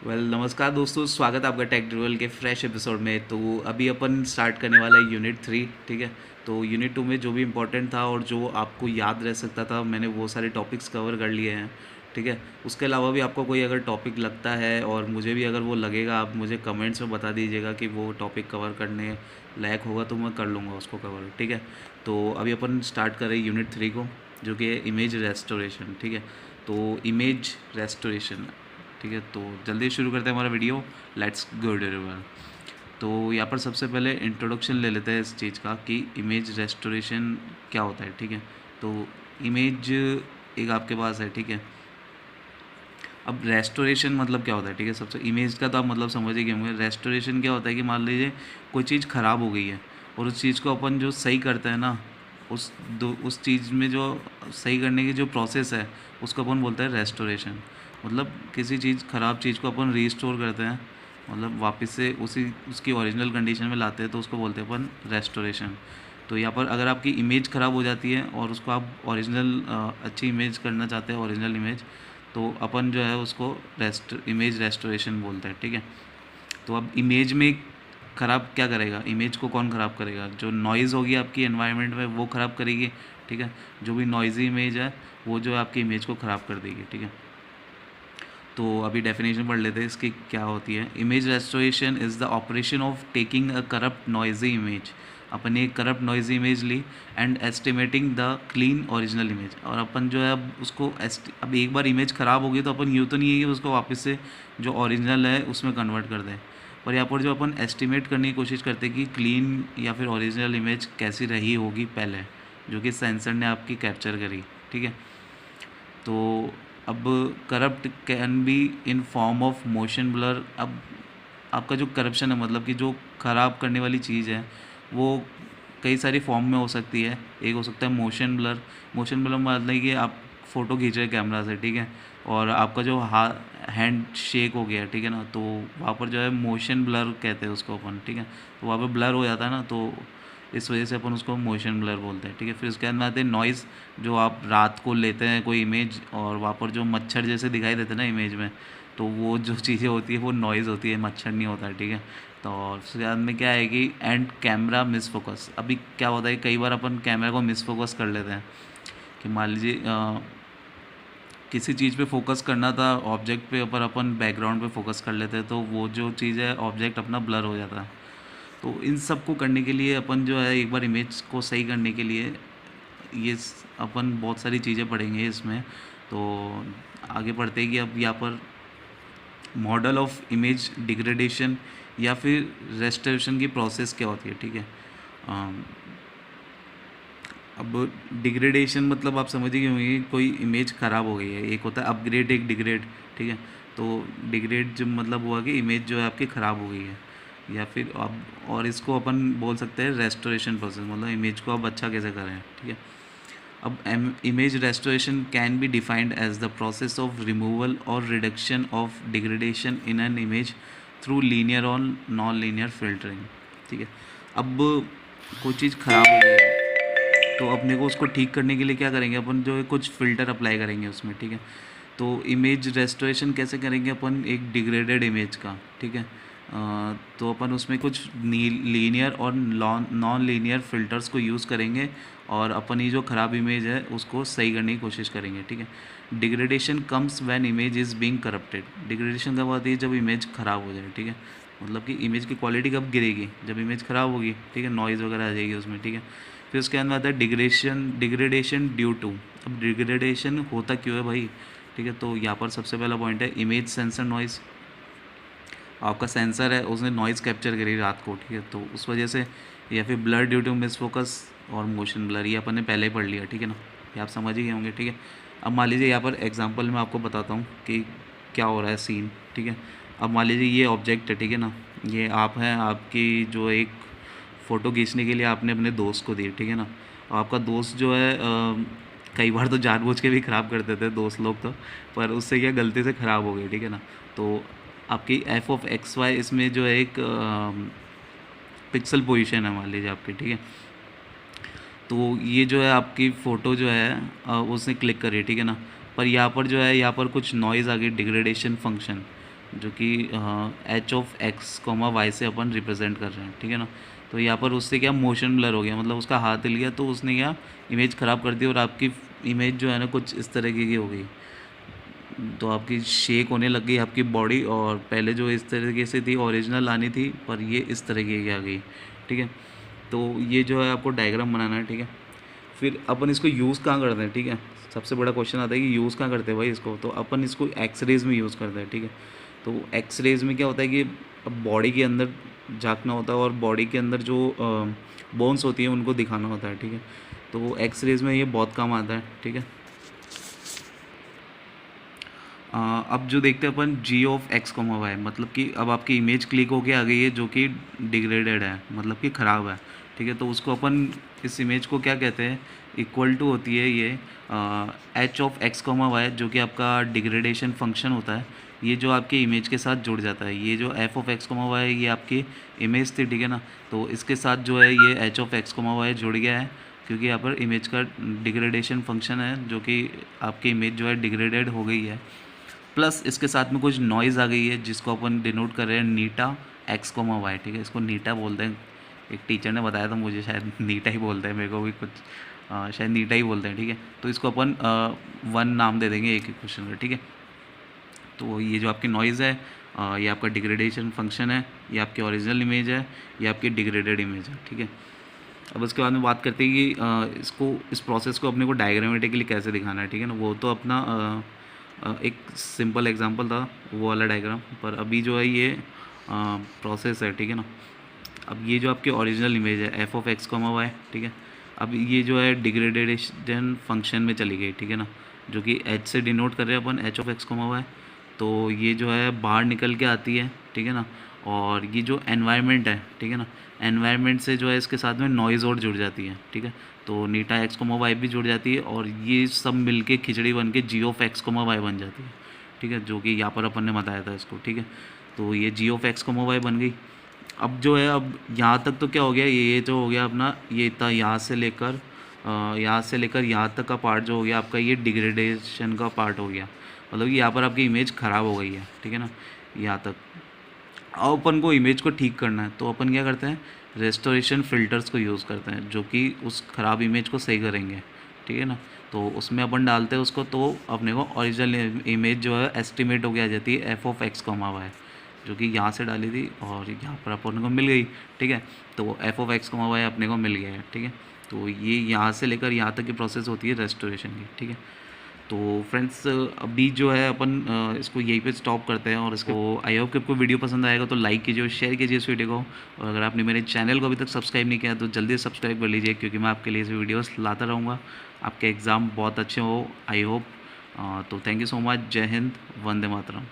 नमस्कार दोस्तों, स्वागत है आपका टेक ड्रिवल के फ्रेश एपिसोड में। तो अभी अपन स्टार्ट करने वाला है यूनिट 3। ठीक है। तो यूनिट 2 में जो भी इम्पोर्टेंट था और जो आपको याद रह सकता था, मैंने वो सारे टॉपिक्स कवर कर लिए हैं। ठीक है। उसके अलावा भी आपको कोई अगर टॉपिक लगता है और मुझे भी अगर वो लगेगा, आप मुझे कमेंट्स में बता दीजिएगा कि वो टॉपिक कवर करने लायक होगा तो मैं कर लूँगा उसको कवर। ठीक है। तो अभी अपन स्टार्ट करें यूनिट 3 को, जो कि है इमेज रेस्टोरेशन। ठीक है। तो इमेज रेस्टोरेशन, ठीक है। तो जल्दी शुरू करते हैं हमारा वीडियो। Let's go detail. तो यहाँ पर सबसे पहले इंट्रोडक्शन ले लेते हैं इस चीज़ का कि इमेज रेस्टोरेशन क्या होता है। ठीक है। तो इमेज एक आपके पास है। ठीक है। अब रेस्टोरेशन मतलब क्या होता है? ठीक है। सबसे इमेज का तो आप मतलब समझ ही गए होंगे। रेस्टोरेशन क्या होता है कि मान लीजिए कोई चीज़ ख़राब हो गई है और उस चीज़ को अपन जो सही करते हैं ना, उस चीज़ में जो सही करने की जो प्रोसेस है उसको अपन बोलते हैं रेस्टोरेशन। मतलब किसी चीज़ ख़राब चीज़ को अपन रीस्टोर करते हैं, मतलब वापस से उसी उसकी ओरिजिनल कंडीशन में लाते हैं, तो उसको बोलते हैं अपन रेस्टोरेशन। तो यहाँ पर अगर आपकी इमेज ख़राब हो जाती है और उसको आप ओरिजिनल अच्छी इमेज करना चाहते हैं, ओरिजिनल इमेज, तो अपन जो है उसको इमेज रेस्टोरेशन बोलते हैं। ठीक है। तो अब इमेज में ख़राब क्या करेगा? इमेज को कौन ख़राब करेगा? जो नॉइज़ होगी आपकी एनवायरनमेंट में वो ख़राब करेगी। ठीक है। जो भी नॉइज़ी इमेज है वो जो है आपकी इमेज को ख़राब कर देगी। ठीक है। तो अभी डेफिनेशन पढ़ लेते हैं इसकी क्या होती है। Image restoration is the operation of taking a corrupt noisy image. अपन ने एक करप्ट नॉइजी इमेज ली and estimating the clean original image. और अपन जो है अब उसको अब एक बार इमेज ख़राब होगी तो अपन यूँ तो नहीं है कि उसको वापस से जो ओरिजिनल है उसमें कन्वर्ट कर दें। पर यहाँ पर जो अपन एस्टिमेट करने की कोशिश करते हैं कि क्लीन या फिर ओरिजिनल इमेज कैसी रही होगी पहले, जो कि सेंसर ने आपकी कैप्चर करी। ठीक है। तो अब corrupt can be in form of motion blur. अब आपका जो करप्शन है, मतलब कि जो ख़राब करने वाली चीज़ है, वो कई सारी फॉर्म में हो सकती है। एक हो सकता है मोशन ब्लर। मोशन ब्लर मतलब कि आप फ़ोटो खींच रहे हैं कैमरा से, ठीक है, और आपका जो हैंड शेक हो गया, ठीक है ना, तो वहाँ पर जो है मोशन ब्लर कहते हैं उसको अपन। ठीक है। तो वहाँ पर ब्लर हो जाता है ना, तो इस वजह से अपन उसको मोशन ब्लर बोलते हैं। ठीक है। फिर उसके बाद में आते हैं नॉइज़। जो आप रात को लेते हैं कोई इमेज और वहाँ पर जो मच्छर जैसे दिखाई देते हैं ना इमेज में, तो वो जो चीज़ें होती है वो नॉइज़ होती है, मच्छर नहीं होता है। ठीक है। तो उसके बाद में क्या है कि एंड कैमरा मिस फोकस। अभी क्या होता है, कई बार अपन कैमरा को मिस फोकस कर लेते हैं कि मान लीजिए किसी चीज़ पे फोकस करना था ऑब्जेक्ट पे, पर अपन बैकग्राउंड पे फोकस कर लेते हैं, तो वो जो चीज़ है ऑब्जेक्ट अपना ब्लर हो जाता है। तो इन सब को करने के लिए अपन जो है एक बार इमेज को सही करने के लिए अपन बहुत सारी चीज़ें पढ़ेंगे इसमें। तो आगे पढ़ते हैं कि अब यहाँ पर मॉडल ऑफ इमेज डिग्रेडेशन या फिर रेस्टोरेशन की प्रोसेस क्या होती है। ठीक है। अम, अब डिग्रेडेशन मतलब आप समझ ही होंगे, कोई इमेज ख़राब हो गई है। एक होता है अपग्रेड, एक डिग्रेड। ठीक है। तो डिग्रेड जो मतलब हुआ कि इमेज जो है आपकी ख़राब हो गई है, या फिर अब और इसको अपन बोल सकते हैं रेस्टोरेशन प्रोसेस, मतलब इमेज को आप अच्छा कैसे करें। ठीक है। अब image restoration can be defined as the process of removal और reduction of degradation in an image through linear और नॉन लीनियर फिल्टरिंग। ठीक है। अब कोई चीज़ ख़राब हो गई है तो अपने को उसको ठीक करने के लिए क्या करेंगे, अपन जो है कुछ फ़िल्टर अप्लाई करेंगे उसमें। ठीक है। तो इमेज रेस्टोरेशन कैसे करेंगे अपन, एक डिग्रेडेड इमेज का। ठीक है। तो अपन उसमें कुछ लीनियर और नॉन लीनियर फ़िल्टर्स को यूज़ करेंगे और अपनी जो ख़राब इमेज है उसको सही करने की कोशिश करेंगे। ठीक है। Degradation comes when image is being corrupted. Degradation कब आती है? जब इमेज ख़राब हो जाए। ठीक है। मतलब कि इमेज की क्वालिटी कब गिरेगी? जब इमेज ख़राब होगी। ठीक है। नॉइज़ वगैरह आ जाएगी उसमें। ठीक है। फिर उसके अंदर आता है डिग्रेडेशन ड्यू टू। अब डिग्रेडेशन होता क्यों है भाई? ठीक है। तो यहाँ पर सबसे पहला पॉइंट है इमेज सेंसर नॉइज़। आपका सेंसर है उसने नॉइज़ कैप्चर करी रात को, ठीक है, तो उस वजह से, या फिर blur due to misfocus और मोशन ब्लर, ये अपन ने पहले ही पढ़ लिया। ठीक है ना, ये आप समझ ही गए होंगे। ठीक है। अब मान लीजिए यहाँ पर एग्जांपल में आपको बताता हूँ कि क्या हो रहा है सीन। ठीक है। अब मान लीजिए ये ऑब्जेक्ट है, ठीक है ना, ये आप हैं, आपकी जो एक फ़ोटो खींचने के लिए आपने अपने दोस्त को दी, ठीक है ना, और आपका दोस्त जो है कई बार तो जानबूझ के भी ख़राब कर देते हैं दोस्त लोग तो, पर उससे क्या गलती से ख़राब हो गई। ठीक है ना। तो आपकी एफ ऑफ एक्स वाई इसमें जो है एक पिक्सल पोजीशन है मान लीजिए आपकी। ठीक है। तो ये जो है आपकी फ़ोटो जो है उसने क्लिक करी, ठीक है ना, पर यहाँ पर जो है यहाँ पर कुछ नॉइज़ आ गई, डिग्रेडेशन फंक्शन। जो कि H of X comma Y से अपन रिप्रेजेंट कर रहे हैं, ठीक है ना। तो यहाँ पर उससे क्या मोशन ब्लर हो गया, मतलब उसका हाथ हिल गया तो उसने क्या इमेज ख़राब कर दी और आपकी इमेज जो है ना कुछ इस तरीके की हो गई। तो आपकी शेक होने लग गई आपकी बॉडी, और पहले जो इस तरीके से थी ओरिजिनल आनी थी, पर ये इस तरीके की आ गई, ठीक है। तो ये जो है आपको डायग्राम बनाना है, ठीक है। फिर अपन इसको यूज़ कहाँ करते हैं, ठीक है। सबसे बड़ा क्वेश्चन आता है कि यूज़ कहाँ करते हैं भाई इसको, तो अपन इसको एक्सरेज में यूज़ करते हैं, ठीक है। तो एक्सरेज में क्या होता है कि अब बॉडी के अंदर झांकना होता है और बॉडी के अंदर जो बोन्स होती हैं उनको दिखाना होता है, ठीक है। तो एक्सरेज में ये बहुत काम आता है, ठीक है। अब जो देखते हैं अपन जी ऑफ एक्स कोमा वाई, मतलब कि अब आपकी इमेज क्लिक होके आ गई है जो कि डिग्रेडेड है, मतलब कि ख़राब है, ठीक है। तो उसको अपन इस इमेज को क्या कहते हैं, इक्वल टू होती है ये H of X comma Y, जो कि आपका डिग्रेडेशन फंक्शन होता है। ये जो आपकी इमेज के साथ जुड़ जाता है, ये जो F of X comma Y ये आपकी इमेज थी, ठीक है ना। तो इसके साथ जो है ये H of X comma Y जुड़ गया है, क्योंकि यहाँ पर इमेज का डिग्रेडेशन फंक्शन है, जो कि आपकी इमेज जो है डिग्रेडेड हो गई है। प्लस इसके साथ में कुछ नॉइज़ आ गई है जिसको अपन डिनोट कर रहे हैं नीटा एक्स कोमा वाई, ठीक है। इसको नीटा बोलते हैं, एक टीचर ने बताया था मुझे, शायद नीटा ही बोलते हैं, मेरे को भी कुछ शायद नीटा ही बोलते हैं, ठीक है। तो इसको अपन वन नाम दे देंगे एक क्वेश्चन का, ठीक है। तो ये जो आपकी नॉइज़ है ये आपका डिग्रेडेशन फंक्शन है, ये आपकी ओरिजिनल इमेज है, ये आपकी डिग्रेडेड इमेज है, ठीक है। अब उसके बाद में बात करते हैं कि इसको इस प्रोसेस को अपने को डायग्रामेटिकली कैसे दिखाना है, ठीक है ना। वो तो अपना एक सिंपल एग्जांपल था वो वाला डायग्राम, पर अभी जो है ये प्रोसेस है, ठीक है ना। अब ये जो आपकी ओरिजिनल इमेज है F of X comma Y, ठीक है। अब ये जो है डिग्रेडेशन फंक्शन में चली गई, ठीक है ना, जो कि एच से डिनोट कर रहे हैं अपन, H of X comma Y. तो ये जो है बाहर निकल के आती है, ठीक है ना। और ये जो एनवायरनमेंट है, ठीक है ना, एनवायरनमेंट से जो है इसके साथ में नॉइज़ और जुड़ जाती है, ठीक है। तो नीटा एक्स कोमा वाई भी जुड़ जाती है और ये सब मिलके खिचड़ी बन के जी ऑफ एक्स कोमा वाई बन जाती है, ठीक है, जो कि यहाँ पर अपन ने बताया था इसको, ठीक है। तो ये जी ऑफ एक्स कोमा वाई बन गई। अब जो है अब यहाँ तक तो क्या हो गया, ये जो हो गया अपना, ये था यहाँ से लेकर यहाँ तक का पार्ट जो हो गया आपका, ये डिग्रेडेशन का पार्ट हो गया, मतलब कि यहाँ पर आपकी इमेज ख़राब हो गई है, ठीक है ना, यहाँ तक। अब अपन को इमेज को ठीक करना है तो अपन क्या करते हैं, रेस्टोरेशन फ़िल्टर्स को यूज़ करते हैं, जो कि उस ख़राब इमेज को सही करेंगे, ठीक है ना। तो उसमें अपन डालते हैं उसको, तो अपने को ओरिजिनल इमेज जो है एस्टिमेट हो गया आ जाती है F of X comma Y, जो कि यहाँ से डाली थी और यहाँ पर अपन को मिल गई, ठीक है। तो F of X comma Y अपने को मिल गया है, ठीक है। तो ये यहाँ से लेकर यहाँ तक की प्रोसेस होती है रेस्टोरेशन की, ठीक है। तो फ्रेंड्स अभी जो है अपन इसको यहीं पे स्टॉप करते हैं, और इसको आई होप कि आपको वीडियो पसंद आएगा तो लाइक कीजिए और शेयर कीजिए इस वीडियो को। और अगर आपने मेरे चैनल को अभी तक सब्सक्राइब नहीं किया तो जल्दी से सब्सक्राइब कर लीजिए, क्योंकि मैं आपके लिए ऐसे वीडियोस लाता रहूँगा। आपके एग्ज़ाम बहुत अच्छे हो आई होप। तो थैंक यू सो मच, जय हिंद, वंदे मातरम।